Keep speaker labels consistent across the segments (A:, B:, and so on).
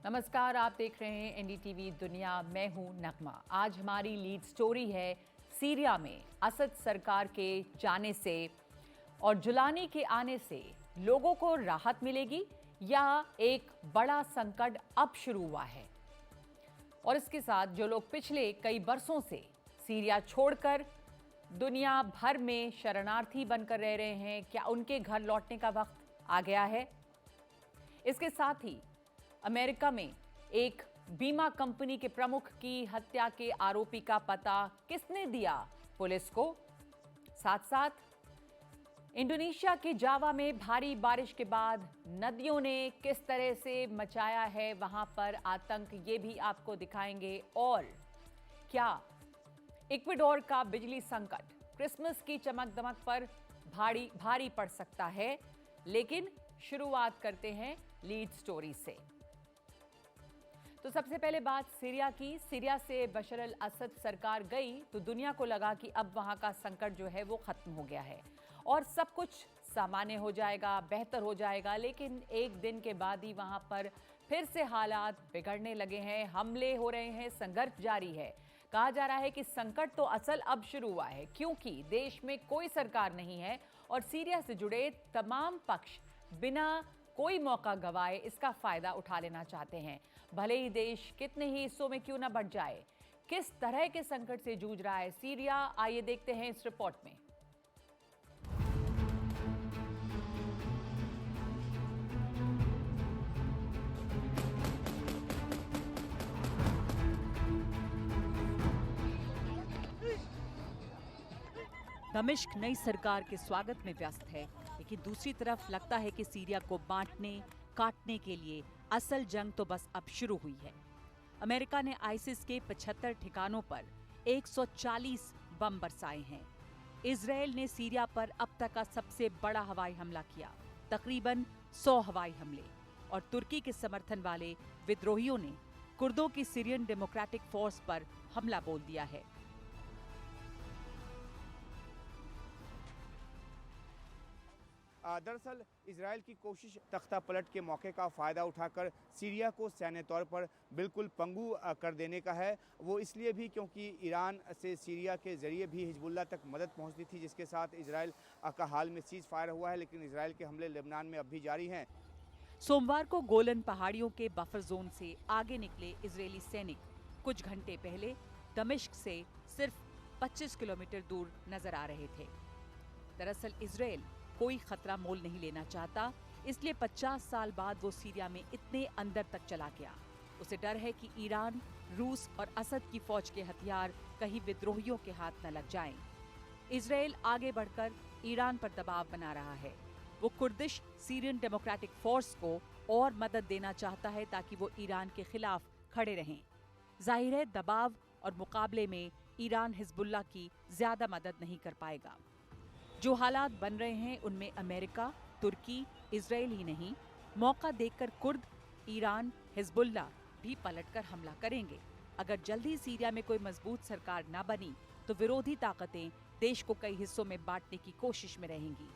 A: नमस्कार, आप देख रहे हैं एनडीटीवी दुनिया। मैं हूं नगमा। आज हमारी लीड स्टोरी है सीरिया में असद सरकार के जाने से और जुलानी के आने से लोगों को राहत मिलेगी या एक बड़ा संकट अब शुरू हुआ है। और इसके साथ जो लोग पिछले कई बरसों से सीरिया छोड़कर दुनिया भर में शरणार्थी बनकर रह रहे हैं, क्या उनके घर लौटने का वक्त आ गया है? इसके साथ ही अमेरिका में एक बीमा कंपनी के प्रमुख की हत्या के आरोपी का पता किसने दिया पुलिस को? साथ साथ इंडोनेशिया के जावा में भारी बारिश के बाद नदियों ने किस तरह से मचाया है वहां पर आतंक, ये भी आपको दिखाएंगे। और क्या इक्वाडोर का बिजली संकट क्रिसमस की चमक दमक पर भारी पड़ सकता है? लेकिन शुरुआत करते हैं लीड स्टोरी से। तो सबसे पहले बात सीरिया की। सीरिया से बशर अल असद सरकार गई तो दुनिया को लगा कि अब वहां का संकट जो है वो खत्म हो गया है और सब कुछ सामान्य हो जाएगा, बेहतर हो जाएगा। लेकिन एक दिन के बाद ही वहां पर फिर से हालात बिगड़ने लगे हैं, हमले हो रहे हैं, संघर्ष जारी है। कहा जा रहा है कि संकट तो असल अब शुरू हुआ है क्योंकि देश में कोई सरकार नहीं है और सीरिया से जुड़े तमाम पक्ष बिना कोई मौका गवाए इसका फायदा उठा लेना चाहते हैं, भले ही देश कितने ही हिस्सों में क्यों ना बंट जाए। किस तरह के संकट से जूझ रहा है सीरिया, आइए देखते हैं इस रिपोर्ट में।
B: दमिश्क नई सरकार के स्वागत में व्यस्त है, लेकिन दूसरी तरफ लगता है कि सीरिया को बांटने काटने के लिए असल जंग तो बस अब शुरू हुई है। अमेरिका ने आईसिस के 75 ठिकानों पर 140 बम बरसाए हैं। इजरायल ने सीरिया पर अब तक का सबसे बड़ा हवाई हमला किया, तकरीबन 100 हवाई हमले। और तुर्की के समर्थन वाले विद्रोहियों ने कुर्दों की सीरियन डेमोक्रेटिक फोर्स पर हमला बोल दिया है।
C: दरअसल इजरायल की कोशिश तख्ता पलट के मौके का फ़ायदा उठाकर सीरिया को सैन्य तौर पर बिल्कुल पंगु कर देने का है। वो इसलिए भी क्योंकि ईरान से सीरिया के ज़रिए भी हिजबुल्लाह तक मदद पहुंचती थी, जिसके साथ इजरायल का हाल में सीज़ फायर हुआ है। लेकिन इजरायल के हमले लेबनान में अब भी जारी हैं।
B: सोमवार को गोलन पहाड़ियों के बफर जोन से आगे निकले इजरायली सैनिक कुछ घंटे पहले दमिश्क से सिर्फ 25 किलोमीटर दूर नजर आ रहे थे। दरअसल इजरायल कोई खतरा मोल नहीं लेना चाहता, इसलिए 50 साल बाद वो सीरिया में इतने अंदर तक चला गया। उसे डर है कि ईरान, रूस और असद की फौज के हथियार कहीं विद्रोहियों के हाथ न लग जाएं। इजरायल आगे बढ़कर ईरान पर दबाव बना रहा है। वो कुर्दिश सीरियन डेमोक्रेटिक फोर्स को और मदद देना चाहता है ताकि वो ईरान के खिलाफ खड़े रहें। जाहिर है दबाव और मुकाबले में ईरान हिजबुल्लाह की ज्यादा मदद नहीं कर पाएगा। जो हालात बन रहे हैं उनमें अमेरिका, तुर्की, इजरायल ही नहीं, मौका देखकर कुर्द, ईरान, हिजबुल्लाह भी पलटकर हमला करेंगे। अगर जल्दी सीरिया में कोई मजबूत सरकार न बनी तो विरोधी ताकतें देश को कई हिस्सों में बांटने की कोशिश में रहेंगी।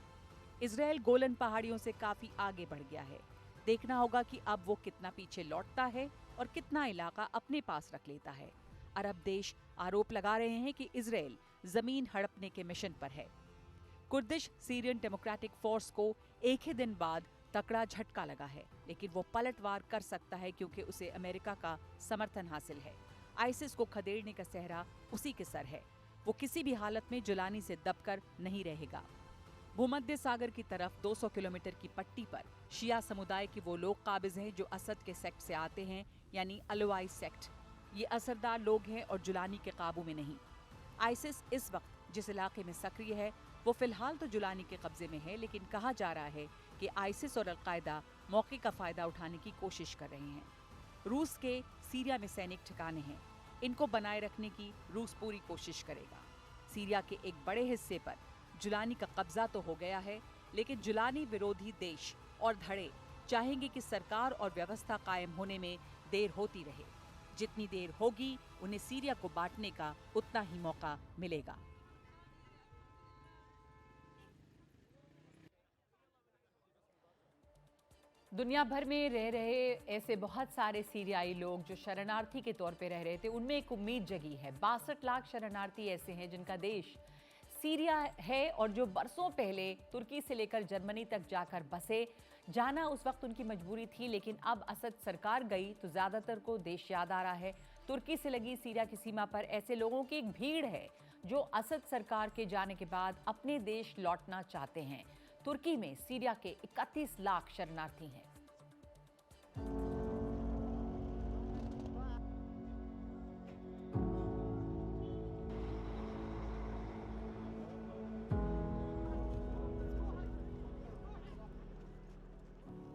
B: इजरायल गोलन पहाड़ियों से काफी आगे बढ़ गया है। देखना होगा कि अब वो कितना पीछे लौटता है और कितना इलाका अपने पास रख लेता है। अरब देश आरोप लगा रहे हैं कि इजरायल जमीन हड़पने के मिशन पर है। कुर्दिश सीरियन डेमोक्रेटिक फोर्स को एक ही दिन बाद तकड़ा झटका लगा है, लेकिन वो पलटवार कर सकता है क्योंकि उसे अमेरिका का समर्थन हासिल है। आईसिस को खदेड़ने का सेहरा उसी के सर है। वो किसी भी हालत में जुलानी से दबकर नहीं रहेगा। भूमध्य सागर की तरफ 200 किलोमीटर की पट्टी पर शिया समुदाय के वो लोग काबिज हैं जो असद के सेक्ट से आते हैं, यानी अलवाई सेक्ट। ये असरदार लोग हैं और जुलानी के काबू में नहीं। आईसिस इस वक्त जिस इलाके में सक्रिय है वो फिलहाल तो जुलानी के कब्जे में है, लेकिन कहा जा रहा है कि आईसिस और अलकायदा मौके का फायदा उठाने की कोशिश कर रहे हैं। रूस के सीरिया में सैनिक ठिकाने हैं, इनको बनाए रखने की रूस पूरी कोशिश करेगा। सीरिया के एक बड़े हिस्से पर जुलानी का कब्जा तो हो गया है, लेकिन जुलानी विरोधी देश और धड़े चाहेंगे कि सरकार और व्यवस्था कायम होने में देर होती रहे। जितनी देर होगी उन्हें सीरिया को बांटने का उतना ही मौका मिलेगा।
A: दुनिया भर में रह रहे ऐसे बहुत सारे सीरियाई लोग जो शरणार्थी के तौर पे रह रहे थे, उनमें एक उम्मीद जगी है। 62 लाख शरणार्थी ऐसे हैं जिनका देश सीरिया है और जो बरसों पहले तुर्की से लेकर जर्मनी तक जाकर बसे। जाना उस वक्त उनकी मजबूरी थी, लेकिन अब असद सरकार गई तो ज़्यादातर को देश याद आ रहा है। तुर्की से लगी सीरिया की सीमा पर ऐसे लोगों की एक भीड़ है जो असद सरकार के जाने के बाद अपने देश लौटना चाहते हैं। तुर्की में सीरिया के 31 लाख शरणार्थी हैं।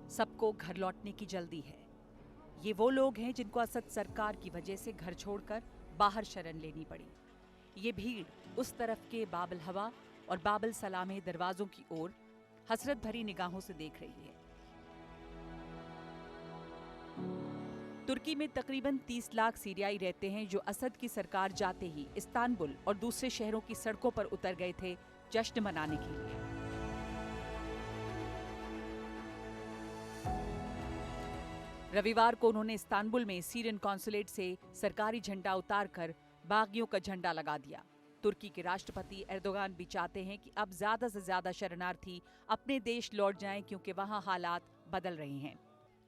B: सबको घर लौटने की जल्दी है। ये वो लोग हैं जिनको असद सरकार की वजह से घर छोड़कर बाहर शरण लेनी पड़ी। ये भीड़ उस तरफ के बाबल हवा और बाबल सलामे दरवाजों की ओर हसरत भरी निगाहों से देख रही है। तुर्की में तकरीबन 30 लाख सीरियाई रहते हैं जो असद की सरकार जाते ही इस्तांबुल और दूसरे शहरों की सड़कों पर उतर गए थे जश्न मनाने के लिए। रविवार को उन्होंने इस्तांबुल में सीरियन कॉन्सुलेट से सरकारी झंडा उतारकर बागियों का झंडा लगा दिया। तुर्की के राष्ट्रपति एर्दोगान भी चाहते हैं कि अब ज्यादा से ज्यादा शरणार्थी अपने देश लौट जाएं क्योंकि वहां हालात बदल रहे हैं।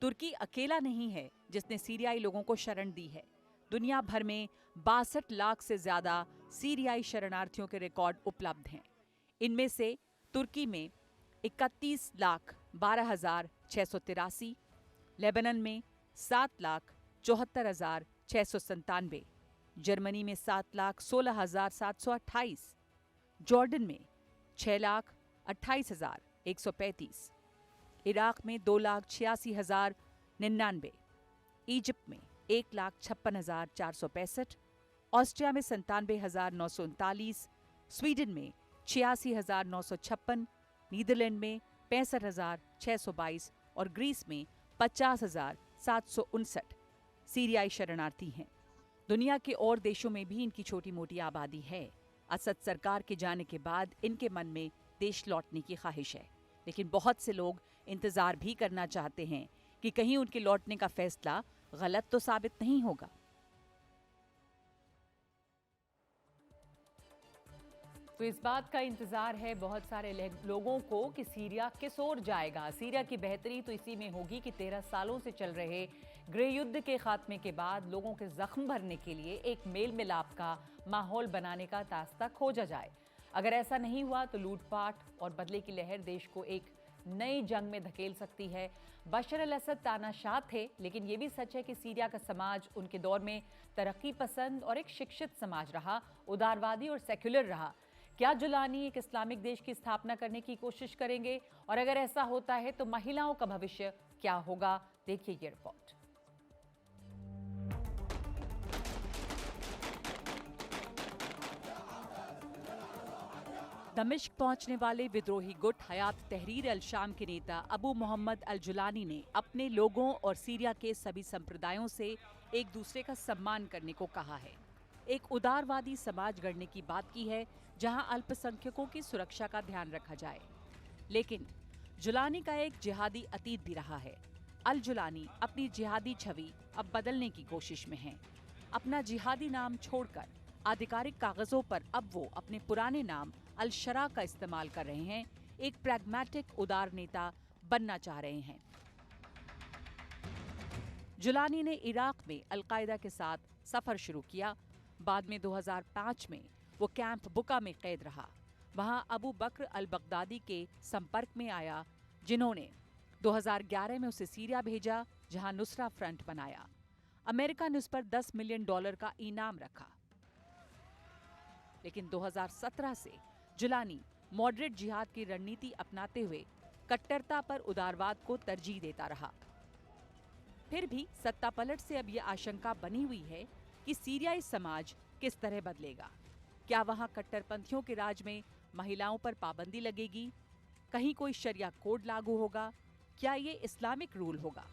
B: तुर्की अकेला नहीं है जिसने सीरियाई लोगों को शरण दी है। दुनिया भर में 62 लाख से ज्यादा सीरियाई शरणार्थियों के रिकॉर्ड उपलब्ध हैं। इनमें से तुर्की में 31,12,683, लेबनान में 7,74,697, जर्मनी में 7,16,728, जॉर्डन में 6,28,135, इराक में 2,86,099, इजिप्ट में 1,56,465, ऑस्ट्रिया में 97,939, स्वीडन में 86,956, नीदरलैंड में 65,622 और ग्रीस में 50,759 सीरियाई शरणार्थी हैं। दुनिया के और देशों में भी इनकी छोटी मोटी आबादी है। असद सरकार के जाने के बाद इनके मन में देश लौटने की ख्वाहिश है, लेकिन बहुत से लोग इंतजार भी करना चाहते हैं कि कहीं उनके लौटने का फैसला गलत तो साबित नहीं होगा।
A: तो इस बात का इंतजार है बहुत सारे लोगों को कि सीरिया किस ओर जाएगा। सीरिया की बेहतरी तो इसी में होगी कि 13 सालों से चल रहे गृह युद्ध के खात्मे के बाद लोगों के जख्म भरने के लिए एक मेल मिलाप का माहौल बनाने का रास्ता खोजा जाए। अगर ऐसा नहीं हुआ तो लूटपाट और बदले की लहर देश को एक नई जंग में धकेल सकती है। बशर अल असद तानाशाह थे, लेकिन ये भी सच है कि सीरिया का समाज उनके दौर में तरक्की पसंद और एक शिक्षित समाज रहा, उदारवादी और सेक्युलर रहा। क्या जुलानी एक इस्लामिक देश की स्थापना करने की कोशिश करेंगे? और अगर ऐसा होता है तो महिलाओं का भविष्य क्या होगा? देखिए ये रिपोर्ट।
B: दमिश्क पहुंचने वाले विद्रोही गुट हयात तहरीर अल शाम के नेता अबू मोहम्मद अल जुलानी ने अपने लोगों और सीरिया के सभी संप्रदायों से एक दूसरे का सम्मान करने को कहा है। एक उदारवादी समाज गढ़ने की बात की है जहां अल्पसंख्यकों की सुरक्षा का ध्यान रखा जाए। लेकिन जुलानी का एक जिहादी अतीत भी रहा है। अल जुलानी अपनी जिहादी छवि अब बदलने की कोशिश में हैं। अपना जिहादी नाम छोड़कर आधिकारिक कागजों पर अब वो अपने पुराने नाम अल शरा का इस्तेमाल कर रहे हैं। एक प्रैग्मेटिक उदार नेता बनना चाह रहे हैं। जुलानी ने इराक में अल-कायदा के साथ सफर शुरू किया। बाद में 2005 में वो कैंप बुका में कैद रहा। वहां अबू बकर अल बगदादी के संपर्क में आया, जिन्होंने 2011 में उसे सीरिया भेजा, जहां नुसरा फ्रंट बनाया। अमेरिका ने उस पर $10 मिलियन का इनाम रखा। लेकिन 2017 से जुलानी मॉडरेट जिहाद की रणनीति अपनाते हुए कट्टरता पर उदारवाद को तरजीह देता रहा। फिर भी सत्ता पलट से अब यह आशंका बनी हुई है कि सीरियाई समाज किस तरह बदलेगा। क्या वहां कट्टरपंथियों के राज में महिलाओं पर पाबंदी लगेगी? कहीं कोई शरिया कोड लागू होगा? क्या ये इस्लामिक रूल होगा?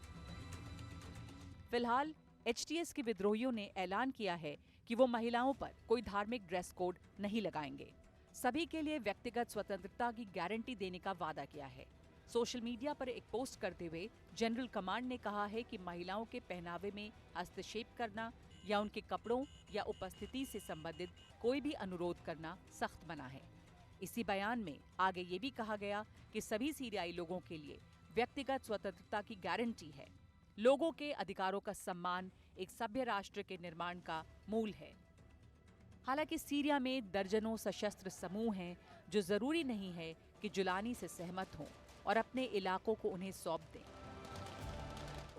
B: फिलहाल एचटीएस के विद्रोहियों ने ऐलान किया है कि वो महिलाओं पर कोई धार्मिक ड्रेस कोड नहीं लगाएंगे। सभी के लिए व्यक्तिगत स्वतंत्रता की गारंटी देने का वादा किया है। सोशल मीडिया पर एक पोस्ट करते हुए जनरल कमांड ने कहा है कि महिलाओं के पहनावे में हस्तक्षेप करना या उनके कपड़ों या उपस्थिति से संबंधित कोई भी अनुरोध करना सख्त मना है। इसी बयान में आगे ये भी कहा गया कि सभी सीरियाई लोगों के लिए व्यक्तिगत स्वतंत्रता की गारंटी है। लोगों के अधिकारों का सम्मान एक सभ्य राष्ट्र के निर्माण का मूल है। हालांकि सीरिया में दर्जनों सशस्त्र समूह हैं जो जरूरी नहीं है कि जुलानी से सहमत हों और अपने इलाकों को उन्हें सौंप दें।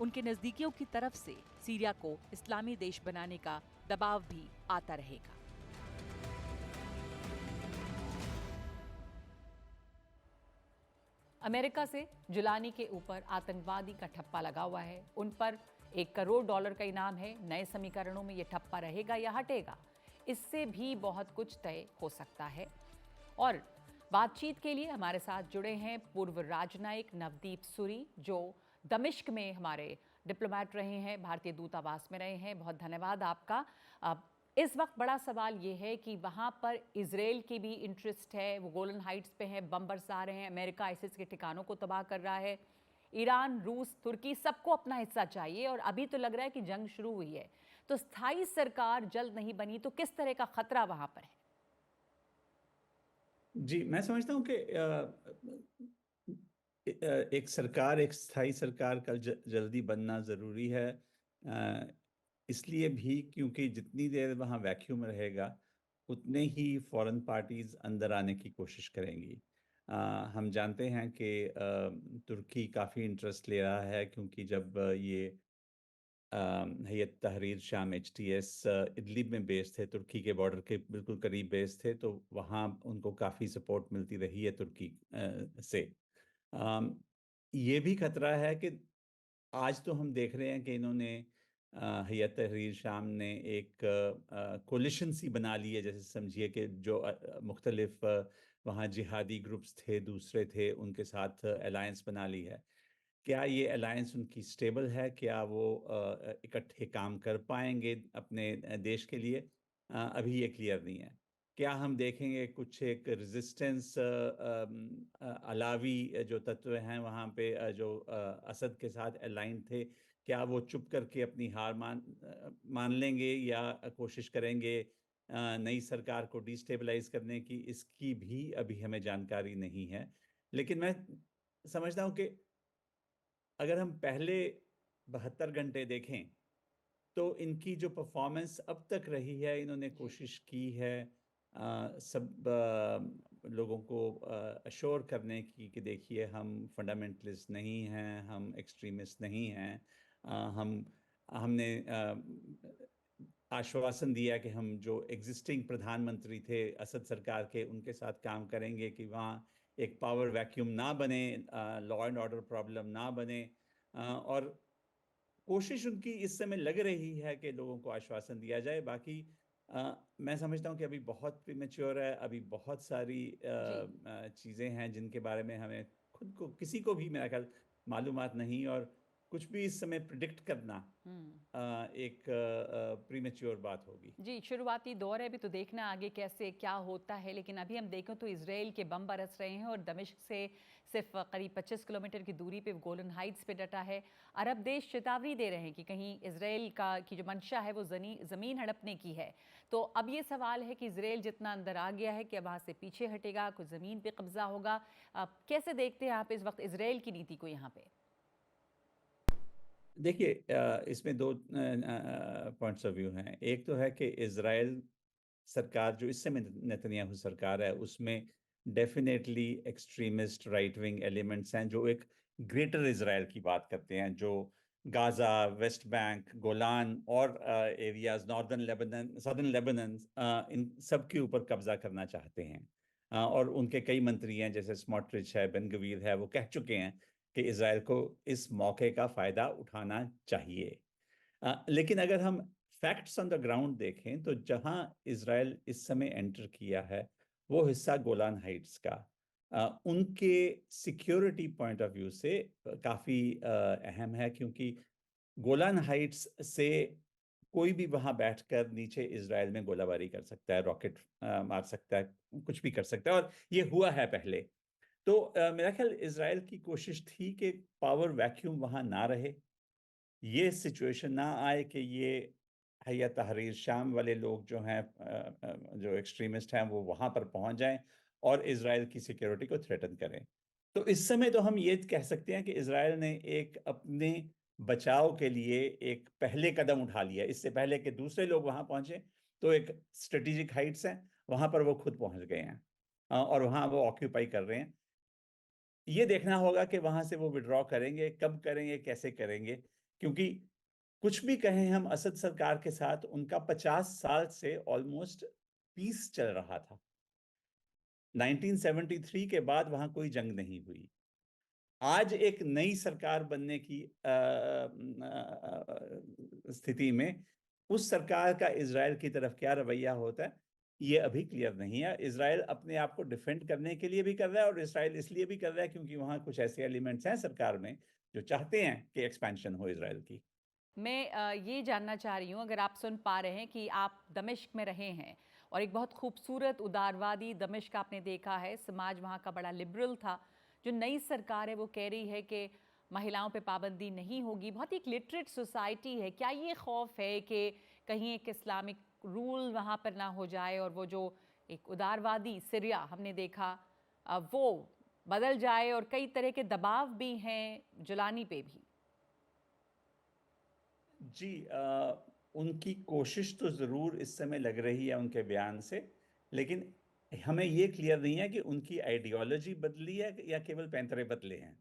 B: उनके नजदीकियों की तरफ से सीरिया को इस्लामी देश बनाने का दबाव भी आता रहेगा।
A: अमेरिका से जुलानी के ऊपर आतंकवादी का ठप्पा लगा हुआ है। उन पर $1 करोड़ का इनाम है। नए समीकरणों में यह ठप्पा रहेगा या हटेगा, इससे भी बहुत कुछ तय हो सकता है। और बातचीत के लिए हमारे साथ जुड़े हैं पूर्व राजनयिक नवदीप सूरी, जो दमिश्क में हमारे डिप्लोमेट रहे हैं, भारतीय दूतावास में रहे हैं। बहुत धन्यवाद आपका। इस वक्त बड़ा सवाल ये है कि वहाँ पर इजराइल की भी इंटरेस्ट है, वो गोलन हाइट्स पे है, बम बरसा रहे हैं, अमेरिका आईसिस के ठिकानों को तबाह कर रहा है, ईरान, रूस, तुर्की सबको अपना हिस्सा चाहिए और अभी तो लग रहा है कि जंग शुरू हुई है। तो स्थायी सरकार जल्द नहीं बनी तो किस तरह का खतरा वहाँ पर है?
D: जी, मैं समझता हूँ कि एक सरकार, एक स्थायी सरकार का जल्दी बनना ज़रूरी है। इसलिए भी क्योंकि जितनी देर वहाँ वैक्यूम रहेगा, उतने ही फॉरेन पार्टीज़ अंदर आने की कोशिश करेंगी। हम जानते हैं कि तुर्की काफ़ी इंटरेस्ट ले रहा है, क्योंकि जब ये हैयत तहरीर शाम HTS इदलिब में बेस थे, तुर्की के बॉर्डर के बिल्कुल करीब बेस थे, तो वहाँ उनको काफ़ी सपोर्ट मिलती रही है तुर्की से। ये भी खतरा है कि आज तो हम देख रहे हैं कि इन्होंने हैयत तहरीर शाम ने एक कोलिशन सी बना ली है, जैसे समझिए कि जो मुख्तलिफ वहाँ जिहादी ग्रुप्स थे, दूसरे थे, उनके साथ अलायंस बना ली है। क्या ये अलायंस उनकी स्टेबल है? क्या वो इकट्ठे काम कर पाएंगे अपने देश के लिए? अभी ये क्लियर नहीं है। क्या हम देखेंगे कुछ एक रेजिस्टेंस अलावी जो तत्व हैं वहाँ पे, जो असद के साथ अलाइन थे, क्या वो चुप करके अपनी हार मान लेंगे या कोशिश करेंगे नई सरकार को डिस्टेबलाइज करने की? इसकी भी अभी हमें जानकारी नहीं है। लेकिन मैं समझता हूँ कि अगर हम पहले 72 घंटे देखें, तो इनकी जो परफॉर्मेंस अब तक रही है, इन्होंने कोशिश की है सब लोगों को अश्योर करने की कि देखिए, हम फंडामेंटलिस्ट नहीं हैं, हम एक्सट्रीमिस्ट नहीं हैं। हमने आश्वासन दिया कि हम जो एग्जिस्टिंग प्रधानमंत्री थे असद सरकार के, उनके साथ काम करेंगे कि वहाँ एक पावर वैक्यूम ना बने, लॉ एंड ऑर्डर प्रॉब्लम ना बने। और कोशिश उनकी इस समय लग रही है कि लोगों को आश्वासन दिया जाए। बाकी मैं समझता हूँ कि अभी बहुत प्रीमेच्योर है, अभी बहुत सारी चीज़ें हैं जिनके बारे में हमें खुद को, किसी को भी मेरा ख्याल मालूमात नहीं, और कुछ भी इस समय प्रिडिक्ट करना एक प्रीमेच्योर बात होगी।
A: जी, शुरुआती दौर है, अभी तो देखना आगे कैसे क्या होता है। लेकिन अभी हम देखें तो इजराइल के बम बरस रहे हैं और दमिश्क से सिर्फ करीब 25 किलोमीटर की दूरी पे गोलन हाइट्स पे डटा है। अरब देश चेतावनी दे रहे हैं कि कहीं इजराइल की जो मंशा है वो ज़मीन हड़पने की है। तो अब ये सवाल है कि इजराइल जितना अंदर आ गया है, क्या वहाँ से पीछे हटेगा, कुछ ज़मीन पर कब्जा होगा? कैसे देखते हैं आप इस वक्त इजराइल की नीति को यहाँ पे?
D: देखिए, इसमें दो पॉइंट्स ऑफ व्यू हैं। एक तो है कि इजराइल सरकार जो इस समय नेतन्याहू सरकार है, उसमें definitely extremist right wing elements हैं जो एक ग्रेटर इजराइल की बात करते हैं, जो गाजा, वेस्ट बैंक, गोलान और areas, northern Lebanon, southern Lebanon, इन सब के ऊपर कब्जा करना चाहते हैं। और उनके कई मंत्री हैं, जैसे स्मोट्रिच है, बेन गवीर है, वो कह चुके हैं कि इजराइल को इस मौके का फ़ायदा उठाना चाहिए। लेकिन अगर हम फैक्ट्स ऑन द ग्राउंड देखें, तो जहां इजराइल इस समय एंटर किया है, वो हिस्सा गोलान हाइट्स का उनके सिक्योरिटी पॉइंट ऑफ व्यू से काफ़ी अहम है, क्योंकि गोलान हाइट्स से कोई भी वहां बैठकर नीचे इजराइल में गोलाबारी कर सकता है, रॉकेट मार सकता है, कुछ भी कर सकता है, और ये हुआ है पहले। तो मेरा ख्याल इजराइल की कोशिश थी कि पावर वैक्यूम वहां ना रहे, ये सिचुएशन ना आए कि ये हैया तहरीर शाम वाले लोग जो हैं जो एक्सट्रीमिस्ट हैं वो वहां पर पहुंच जाएं और इजराइल की सिक्योरिटी को थ्रेटन करें। तो इस समय तो हम ये कह सकते हैं कि इजराइल ने एक अपने बचाव के लिए एक पहले कदम उठा लिया, इससे पहले कि दूसरे लोग वहां पहुंचे। तो एक स्ट्रेटेजिक हाइट्स हैं, वहां पर वो खुद पहुंच गए हैं और वहां वो ऑक्यूपाई कर रहे हैं। ये देखना होगा कि वहां से वो विड्रॉ करेंगे, कब करेंगे, कैसे करेंगे, क्योंकि कुछ भी कहें हम, असद सरकार के साथ उनका 50 साल से ऑलमोस्ट पीस चल रहा था। 1973 के बाद वहां कोई जंग नहीं हुई। आज एक नई सरकार बनने की स्थिति में उस सरकार का इजराइल की तरफ क्या रवैया होता है, ये अभी क्लियर नहीं है। इजराइल अपने आप को डिफेंड करने के लिए भी कर रहा है और इजराइल इसलिए भी कर रहा है क्योंकि वहां कुछ ऐसे एलिमेंट्स हैं सरकार में जो चाहते हैं कि एक्सपेंशन हो इजराइल की।
A: मैं ये जानना चाह रही हूँ, अगर आप सुन पा रहे हैं कि आप दमिश्क में रहे हैं और एक बहुत खूबसूरत उदारवादी दमिश्क आपने देखा है, समाज वहाँ का बड़ा लिबरल था। जो नई सरकार है वो कह रही है कि महिलाओं पे पाबंदी नहीं होगी, बहुत एक लिटरेट सोसाइटी है। क्या ये खौफ है कि कहीं एक इस्लामिक रूल वहाँ पर ना हो जाए और वो जो एक उदारवादी सीरिया हमने देखा वो बदल जाए, और कई तरह के दबाव भी हैं जुलानी पे भी?
D: जी, उनकी कोशिश तो ज़रूर इस समय लग रही है उनके बयान से, लेकिन हमें ये क्लियर नहीं है कि उनकी आइडियोलॉजी बदली है या केवल पैंतरे बदले हैं।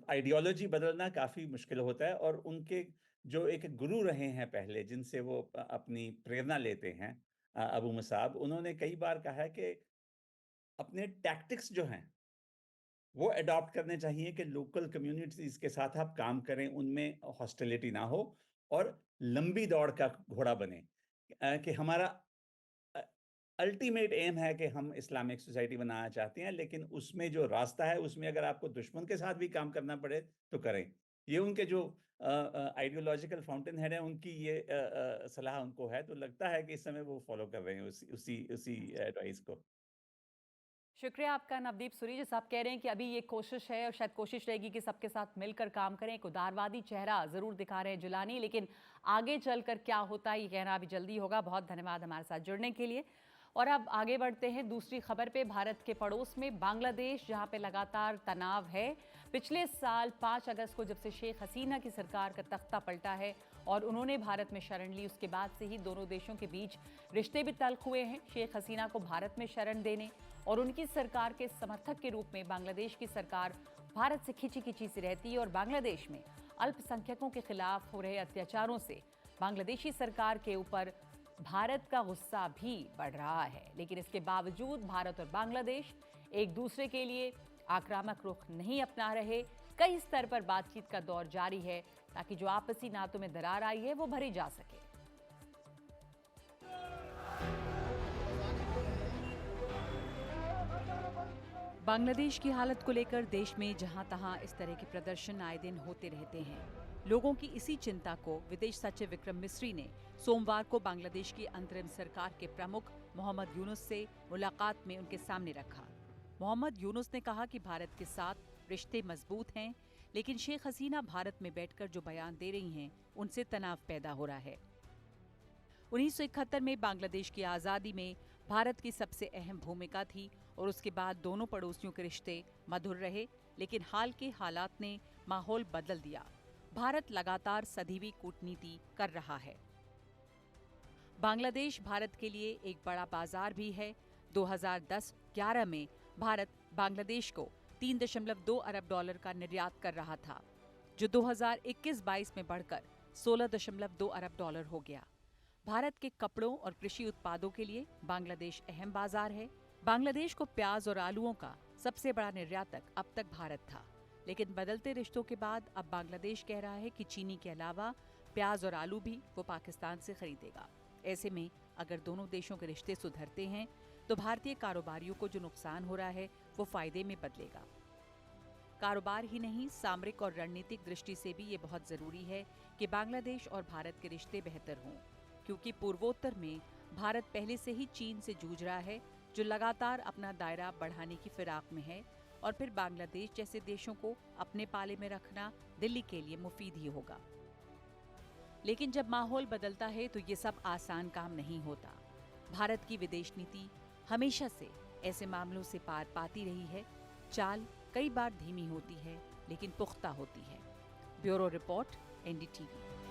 D: आइडियोलॉजी बदलना काफ़ी मुश्किल होता है और उनके जो एक गुरु रहे हैं पहले, जिनसे वो अपनी प्रेरणा लेते हैं, अबू मुसाब, उन्होंने कई बार कहा है कि अपने टैक्टिक्स जो हैं वो अडॉप्ट करने चाहिए कि लोकल कम्युनिटीज के साथ आप काम करें, उनमें हॉस्टिलिटी ना हो और लंबी दौड़ का घोड़ा बने। कि हमारा अल्टीमेट एम है कि हम इस्लामिक सोसाइटी बनाना चाहते हैं, लेकिन उसमें जो रास्ता है उसमें अगर आपको दुश्मन के साथ भी काम करना पड़े तो करें। ये उनके जो आइडियोलॉजिकल फाउंटेन हेड है, उनकी ये सलाह उनको है, तो लगता है कि इस समय वो फॉलो कर रहे हैं उसी उसी उसी एडवाइस को।
A: शुक्रिया आपका नवदीप सूरी। जैसा आप कह रहे हैं कि अभी ये कोशिश है और शायद कोशिश रहेगी कि सबके साथ मिलकर काम करें। एक उदारवादी चेहरा ज़रूर दिखा रहे हैं जुलानी, लेकिन आगे चलकर क्या होता है ये कहना अभी जल्दी होगा। बहुत धन्यवाद हमारे साथ जुड़ने के लिए। और अब आगे बढ़ते हैं दूसरी खबर पे। भारत के पड़ोस में बांग्लादेश, जहां पे लगातार तनाव है। पिछले साल 5 अगस्त को जब से शेख हसीना की सरकार का तख्ता पलटा है और उन्होंने भारत में शरण ली, उसके बाद से ही दोनों देशों के बीच रिश्ते भी तल्ख हुए हैं। शेख हसीना को भारत में शरण देने और उनकी सरकार के समर्थक के रूप में बांग्लादेश की सरकार भारत से खिंची खिंची सी रहती है और बांग्लादेश में अल्पसंख्यकों के खिलाफ हो रहे अत्याचारों से बांग्लादेशी सरकार के ऊपर भारत का गुस्सा भी बढ़ रहा है। लेकिन इसके बावजूद भारत और बांग्लादेश एक दूसरे के लिए आक्रामक रुख नहीं अपना रहे। कई स्तर पर बातचीत का दौर जारी है ताकि जो आपसी नातों में दरार आई है वो भरी जा सके।
B: बांग्लादेश की हालत को लेकर देश में जहां तहां इस तरह के प्रदर्शन आए दिन होते रहते हैं। लोगों की इसी चिंता को विदेश सचिव विक्रम मिस्री ने सोमवार को बांग्लादेश की अंतरिम सरकार के प्रमुख मोहम्मद यूनुस से मुलाकात में उनके सामने रखा। मोहम्मद यूनुस ने कहा कि भारत के साथ रिश्ते मजबूत हैं, लेकिन शेख हसीना भारत में बैठकर जो बयान दे रही हैं उनसे तनाव पैदा हो रहा है। 1971 में बांग्लादेश की आज़ादी में भारत की सबसे अहम भूमिका थी और उसके बाद दोनों पड़ोसियों के रिश्ते मधुर रहे, लेकिन हाल के हालात ने माहौल बदल दिया। भारत लगातार सधीवी कूटनीति कर रहा है। बांग्लादेश भारत के लिए एक बड़ा बाजार भी है। 2010-11 में भारत बांग्लादेश को $3.2 अरब का निर्यात कर रहा था, जो 2021-22 में बढ़कर $16.2 अरब हो गया। भारत के कपड़ों और कृषि उत्पादों के लिए बांग्लादेश अहम बाजार है। बांग्लादेश को प्याज और आलूओं का सबसे बड़ा निर्यातक अब तक भारत था, लेकिन बदलते रिश्तों के बाद अब बांग्लादेश कह रहा है कि चीनी के अलावा प्याज और आलू भी वो पाकिस्तान से खरीदेगा। ऐसे में अगर दोनों देशों के रिश्ते सुधरते हैं तो भारतीय कारोबारियों को जो नुकसान हो रहा है वो फायदे में बदलेगा। कारोबार ही नहीं, सामरिक और रणनीतिक दृष्टि से भी ये बहुत जरूरी है कि बांग्लादेश और भारत के रिश्ते बेहतर हों, क्योंकि पूर्वोत्तर में भारत पहले से ही चीन से जूझ रहा है, जो लगातार अपना दायरा बढ़ाने की फिराक में है, और फिर बांग्लादेश जैसे देशों को अपने पाले में रखना दिल्ली के लिए मुफीद ही होगा। लेकिन जब माहौल बदलता है तो ये सब आसान काम नहीं होता। भारत की विदेश नीति हमेशा से ऐसे मामलों से पार पाती रही है। चाल कई बार धीमी होती है लेकिन पुख्ता होती है। Bureau report, NDTV।